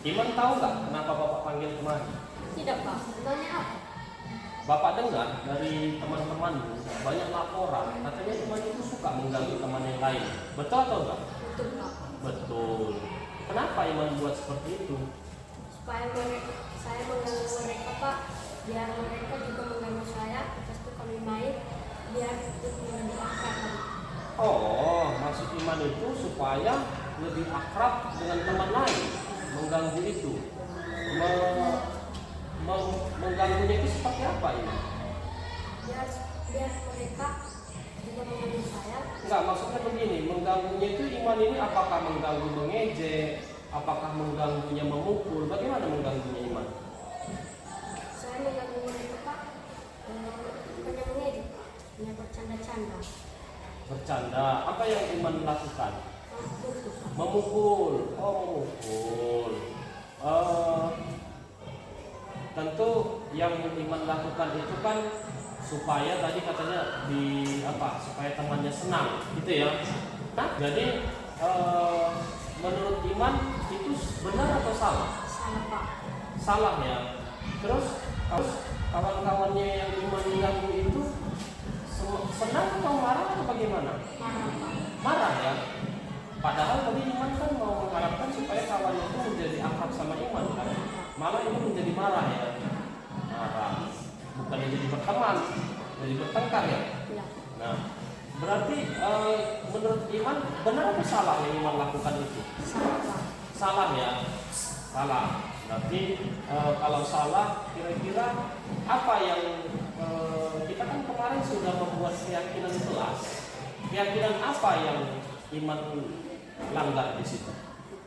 Iman tahu nggak kenapa Bapak panggil kemari? Tidak Pak, sebenarnya apa? Bapak dengar dari teman-teman banyak laporan katanya Iman itu suka mengganggu teman yang lain. Betul atau enggak? Betul Pak. Betul. Kenapa Iman buat seperti itu? Supaya saya mengganggu mereka Pak, biar mereka juga mengganggu saya. Terus itu kami main, biar itu lebih akrab. Oh, maksud Iman itu supaya lebih akrab dengan teman lain, mengganggu itu. Mengganggunya itu seperti apa ini? Biar mereka juga mengganggu saya. Enggak, maksudnya begini, mengganggunya itu Iman ini apakah mengganggu mengejek, apakah mengganggunya memukul, bagaimana mengganggunya Iman? Saya mengganggu mereka Pak, bukannya mengejek Pak, hanya bercanda-canda. Bercanda, apa yang Iman lakukan? Memukul Pak. Memukul, oh memukul. Tentu yang Iman lakukan itu kan supaya tadi katanya supaya temannya senang, gitu ya. Nah, jadi menurut Iman itu benar atau salah? Salah Pak. Salah ya. Terus kawan-kawannya yang Iman ganggu itu senang atau marah atau bagaimana? Marah Pak. Marah ya. Padahal tadi Iman kan mau mengharapkan supaya kawannya itu menjadi akrab sama Iman kan. Malah ini menjadi marah ya. Marah. Bukan jadi berteman, jadi bertengkar ya. Ya. Nah, berarti menurut Iman benar atau salah yang Iman lakukan itu? Salah Pak. Salah ya. Salah. Berarti kalau salah, kira-kira apa yang kita kan kemarin sudah membuat keyakinan kelas. Keyakinan apa yang Iman langgar di situ?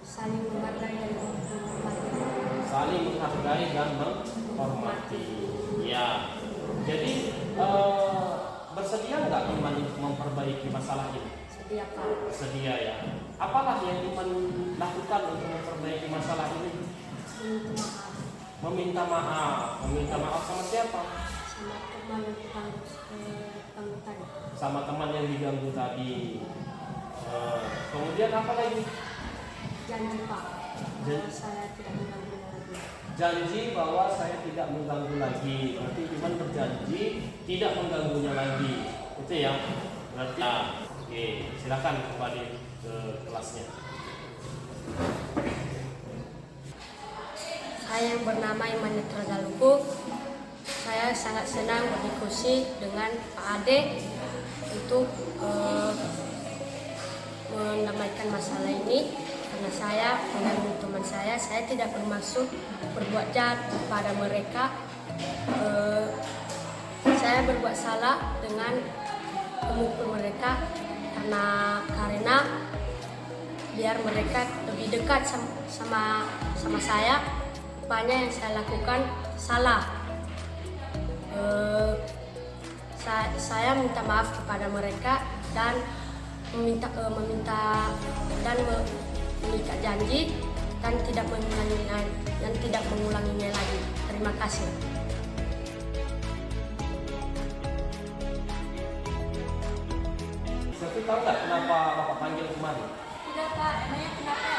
Saling menghargai dan menghormati. Saling menghargai dan menghormati. Ya. Jadi bersedia nggak Iman memperbaiki masalah ini? Sedia Pak. Sedia ya. Apalah yang Iman lakukan untuk memperbaiki masalah ini? Minta maaf Meminta maaf. Meminta maaf sama siapa? sama teman yang diganggu tadi. Sama teman yang diganggu tadi. Kemudian apa lagi? Janji Pak, bahwa saya tidak mengganggu lagi. Janji bahwa saya tidak mengganggu lagi. Berarti Iman berjanji tidak mengganggunya lagi. Itu ya. Berarti oke, silakan kembali ke kelasnya. Saya yang bernama Iman Netra Galuku. Saya sangat senang berdiskusi dengan Pak Ade untuk mendamaikan masalah ini. Karena saya mengganggu teman saya tidak bermaksud berbuat jahat kepada mereka. Saya berbuat salah dengan memukul mereka karena biar mereka lebih dekat sama saya. Rupanya yang saya lakukan salah. Saya minta maaf kepada mereka dan meminta dan mengikat janji dan tidak mengulanginya lagi. Terima kasih. Tapi tahu nggak kenapa Bapak panggil kemarin? Tidak Pak, emangnya kenapa?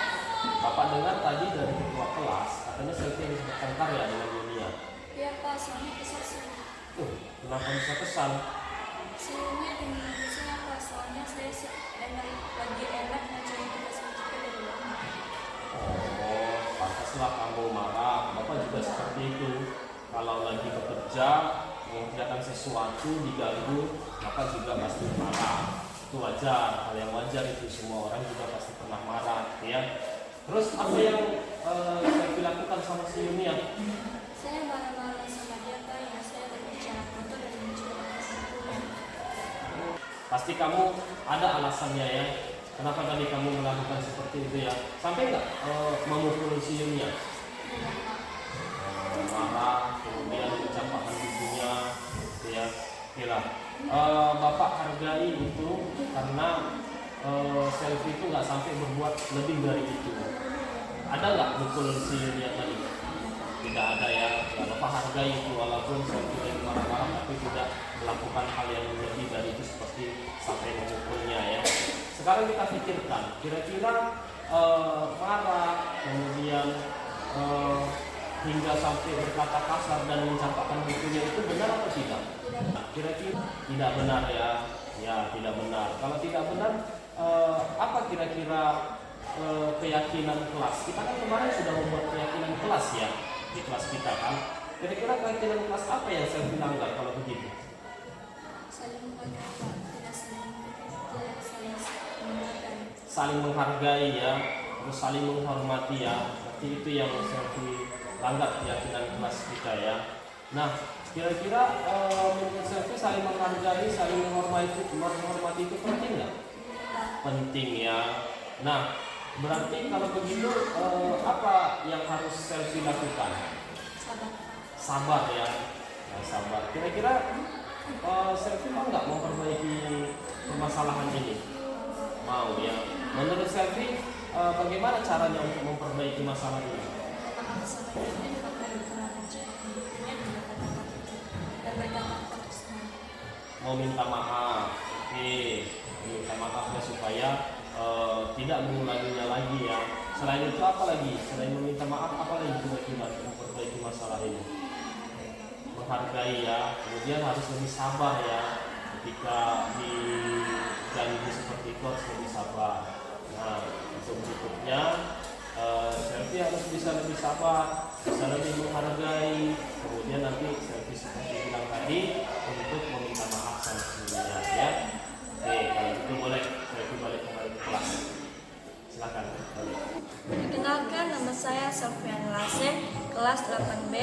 Bapak dengar tadi dari ketua kelas katanya Selfie habis bertengkar ya dengan Yunia. Iya Pak, soalnya kesal sih. Kenapa bisa kesal? Sebelumnya dengan saya Pak, soalnya saya lagi enak ngajarin tugas kita dari rumah. Oh, pantaslah kamu marah. Bapak juga seperti itu. Kalau lagi bekerja, mengerjakan sesuatu diganggu, Bapak juga pasti marah. Itu wajar, hal yang wajar itu, semua orang juga pasti pernah marah, ya. Terus apa yang saya lakukan sama si Yunia? Saya marah-marah sama dia Pak, ya saya berbicara kotor dan mencuri kesimpulan. Pasti kamu ada alasannya ya. Kenapa tadi kamu melakukan seperti itu ya? Sampai nggak memukul si Yunia? Marah, kemudian mencampakkan giginya, gitu ya. Kira. Bapak hargai itu karena Selfie itu nggak sampai berbuat lebih dari itu. Ada nggak mukul si Yunia tadi? Tidak ada ya. Bapak hargai itu walaupun Selfie lagi marah-marah tapi tidak melakukan hal yang lebih dari itu seperti sampai memukulnya ya. Sekarang kita pikirkan, kira-kira marah kemudian hingga sampai berkata kasar dan mencampakkan bukunya itu benar atau tidak? Kira-kira tidak benar ya. Ya, tidak benar. Kalau tidak benar, apa kira-kira keyakinan kelas? Kita kan kemarin sudah membuat keyakinan kelas ya di kelas kita kan. Kira-kira keyakinan kelas apa yang saya dilanggar kalau begitu? Saling menghargai Pak, tidak saling menghargai. Saling menghargai ya, terus saling menghormati ya. Berarti itu yang saya dilanggar keyakinan kelas kita ya. Nah, kira-kira menurut saya saling menghargai, saling menghormati itu penting nggak? Penting ya. Nah, berarti kalau begitu apa yang harus selfie lakukan? Sabar. Sabar ya. Nah, sabar. Kira-kira selfie mau nggak memperbaiki permasalahan ini? Mau ya. Menurut selfie bagaimana caranya untuk memperbaiki masalah ini? Maaf sama diri, maka dikenalkan cara hidupnya dan berkata Mau minta maaf, oke, minta maafnya supaya tidak mengulanginya lagi ya. Selain itu apa lagi? Selain meminta maaf apa lagi kira-kira memperbaiki masalah ini? Menghargai ya, kemudian harus lebih sabar ya. Ketika dijanji seperti itu harus lebih sabar. Nah, untuk berikutnya selfie harus bisa lebih sabar, bisa lebih menghargai. Kemudian nanti selfie seperti bilang tadi untuk meminta maaf sama sebelumnya ya. Oke, kalau itu boleh selfie balik kembali ke kelas. Silakan balik. Perkenalkan, nama saya Sofian Lase, kelas 8B,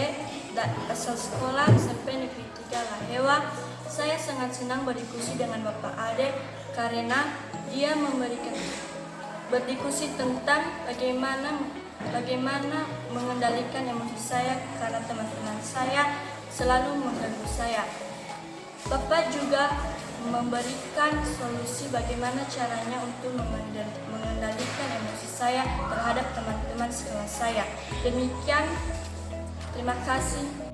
asal sekolah SMP Negeri 3 Lahewa. Saya sangat senang berdiskusi dengan Bapak Ade karena dia berdiskusi tentang bagaimana mengendalikan emosi saya karena teman-teman saya selalu mengganggu saya. Bapak juga memberikan solusi bagaimana caranya untuk mengendalikan emosi saya terhadap teman-teman sekelas saya. Demikian, terima kasih.